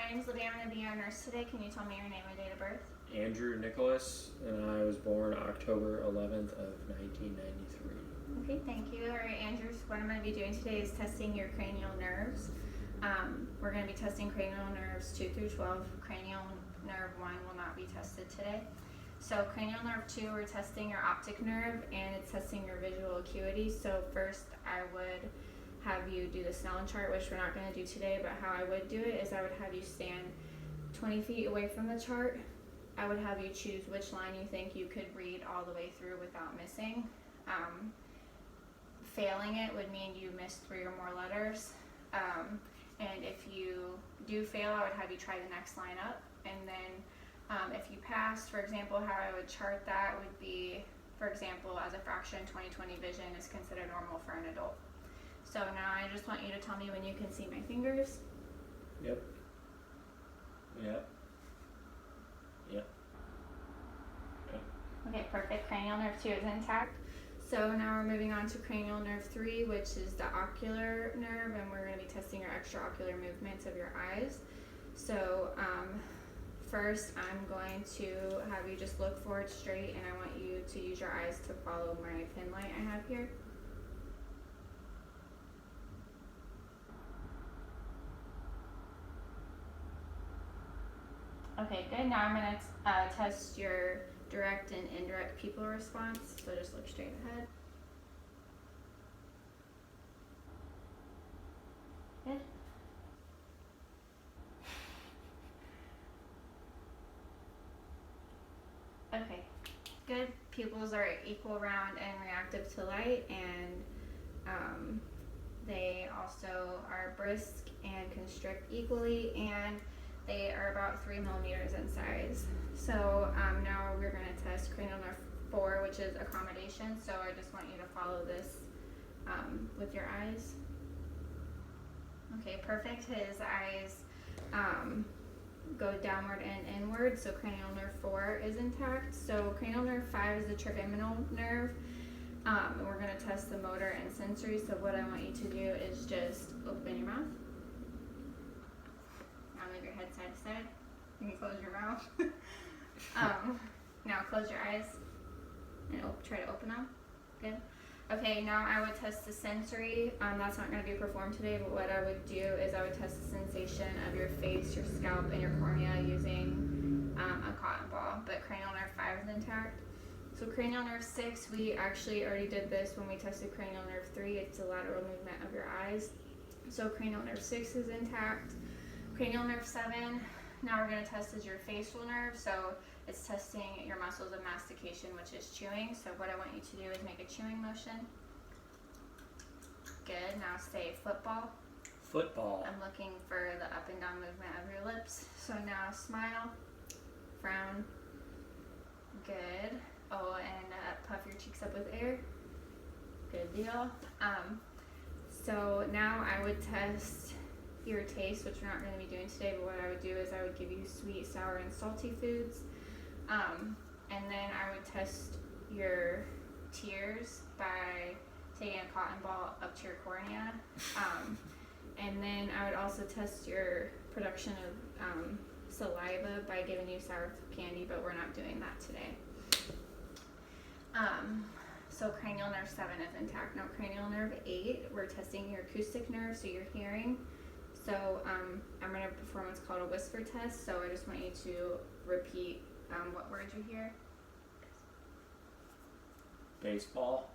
My name's Libby. I'm going to be your nurse today. Can you tell me your name and date of birth? Andrew Nicholas, and I was born October 11th of 1993. Okay, thank you. All right, Andrew, so what I'm going to be doing today is testing your cranial nerves. We're going to be testing cranial nerves 2 through 12. Cranial nerve 1 will not be tested today. So cranial nerve 2, we're testing your optic nerve, and it's testing your visual acuity. So first, I would have you do the Snellen chart, which we're not going to do today, but how I would do it is I would have you stand 20 feet away from the chart. I would have you choose which line you think you could read all the way through without missing. Failing it would mean you missed 3 or more letters. And if you do fail, I would have you try the next line up. And then if you passed, for example, how I would chart that would be, for example, as a fraction, 20/20 vision is considered normal for an adult. So now I just want you to tell me when you can see my fingers. Yep. Yep. Yep. Yep. Okay, perfect. Cranial nerve 2 is intact. So now we're moving on to cranial nerve 3, which is the ocular nerve, and we're going to be testing your extraocular movements of your eyes. So first I'm going to have you just look forward straight, and I want you to use your eyes to follow my pin light I have here. Okay, good. Now I'm going to test your direct and indirect pupil response. So just look straight ahead. Good. Okay, good. Pupils are equal, round, and reactive to light, and they also are brisk and constrict equally, and they are about 3 millimeters in size. So now we're going to test cranial nerve 4, which is accommodation. So I just want you to follow this with your eyes. Okay, perfect. His eyes go downward and inward, so cranial nerve 4 is intact. So cranial nerve 5 is the trigeminal nerve, and we're going to test the motor and sensory. So what I want you to do is just open your mouth. Now move your head side to side. You can close your mouth. Now close your eyes and try to open them. Good. Okay, now I would test the sensory. That's not going to be performed today, but what I would do is I would test the sensation of your face, your scalp, and your cornea using a cotton ball. But cranial nerve 5 is intact. So cranial nerve 6, we actually already did this when we tested cranial nerve 3. It's the lateral movement of your eyes. So cranial nerve 6 is intact. Cranial nerve 7, now we're going to test is your facial nerve. So it's testing your muscles of mastication, which is chewing. So what I want you to do is make a chewing motion. Good. Now say football. Football. I'm looking for the up and down movement of your lips. So now smile, frown. Good. Oh, and puff your cheeks up with air. Good deal. So now I would test your taste, which we're not going to be doing today, but what I would do is I would give you sweet, sour, and salty foods. And then I would test your tears by taking a cotton ball up to your cornea. And then I would also test your production of saliva by giving you sour candy, but we're not doing that today. So cranial nerve 7 is intact. Now cranial nerve 8, we're testing your acoustic nerve, so your hearing. So I'm going to perform what's called a whisper test. So I just want you to repeat what words you hear. Baseball.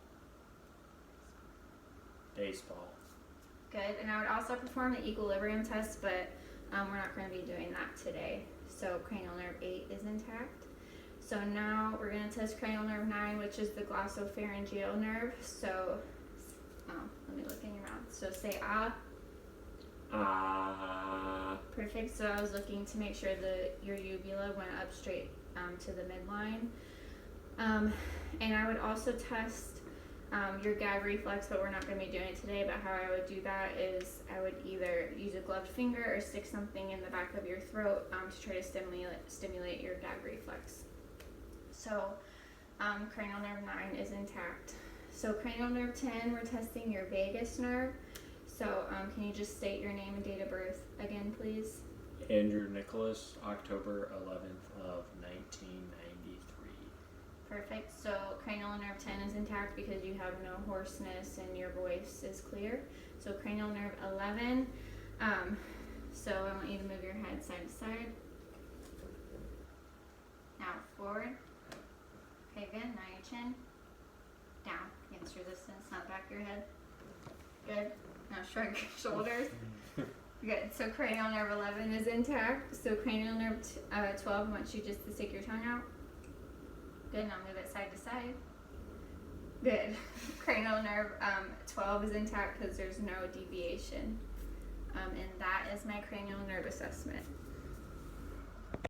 Baseball. Good. And I would also perform the equilibrium test, but we're not going to be doing that today. So cranial nerve 8 is intact. So now we're going to test cranial nerve 9, which is the glossopharyngeal nerve. So let me look in your mouth. So say ah. Perfect. So I was looking to make sure that your uvula went up straight to the midline. And I would also test your gag reflex, but we're not going to be doing it today. But how I would do that is I would either use a gloved finger or stick something in the back of your throat to try to stimulate your gag reflex. So cranial nerve 9 is intact. So cranial nerve 10, we're testing your vagus nerve. So can you just state your name and date of birth again, please? Andrew Nicholas, October 11th of 1993. Perfect. So cranial nerve 10 is intact because you have no hoarseness and your voice is clear. So cranial nerve 11. So I want you to move your head side to side. Now forward. Okay, good. Now your chin. Down against resistance, not back of your head. Good. Now shrug your shoulders. Good. So cranial nerve 11 is intact. So cranial nerve 12 wants you just to stick your tongue out. Good. Now move it side to side. Good. Cranial nerve 12 is intact because there's no deviation. And that is my cranial nerve assessment.